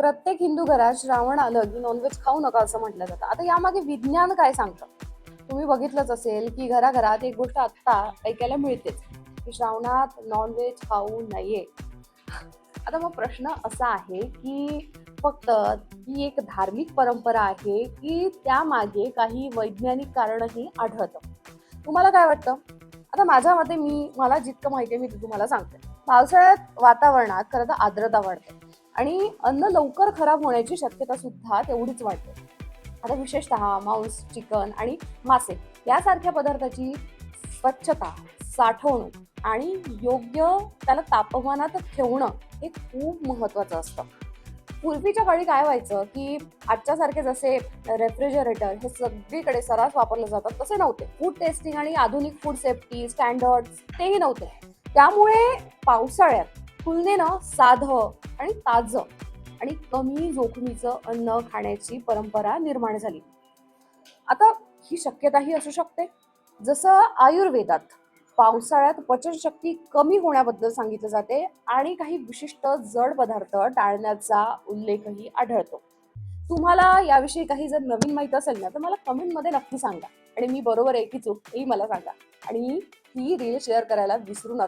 प्रत्येक हिंदू घरात श्रावण आलं की नॉनव्हेज खाऊ नका असं म्हटलं जातं. आता यामागे विज्ञान काय सांगतं? तुम्ही बघितलंच असेल की घराघरात एक गोष्ट आत्ता ऐकायला मिळतेच की श्रावणात नॉनव्हेज खाऊ नये. आता मग प्रश्न असा आहे की फक्त ही एक धार्मिक परंपरा आहे की त्यामागे काही वैज्ञानिक कारणही आढळतं? तुम्हाला काय वाटतं? आता माझ्या मते मला जितकं माहिती आहे मी ते तुम्हाला सांगते. पावसाळ्यात वातावरणात खरं तर आर्द्रता वाढते आणि अन्न लवकर खराब होण्याची शक्यता सुद्धा तेवढीच वाढते. आता विशेषतः मांस, चिकन आणि मासे यासारख्या पदार्थाची स्वच्छता, साठवणूक आणि योग्य त्याला तापमानात ठेवणं हे खूप महत्वाचं असतं. पूर्वीच्या काळी काय व्हायचं की आजच्या सारखे जसे रेफ्रिजरेटर हे सगळीकडे सर्रास वापरले जातात तसे नव्हते. फूड टेस्टिंग आणि आधुनिक फूड सेफ्टी स्टँडर्ड्स तेही नव्हते. त्यामुळे पावसाळ्यात तुलनेनं साधं आणि ताजं आणि कमी जोखमीचं अन्न खाण्याची परंपरा निर्माण झाली. आता ही शक्यताही असू शकते. जसं आयुर्वेदात पावसाळ्यात पचनशक्ती कमी होण्याबद्दल सांगितलं जाते आणि काही विशिष्ट जड पदार्थ टाळण्याचा उल्लेखही आढळतो. तुम्हाला याविषयी काही जर नवीन माहिती असेल ना तर मला कमेंटमध्ये नक्की सांगा आणि मी बरोबर आहे की चूक हेही मला सांगा आणि ही रील शेअर करायला विसरू नका.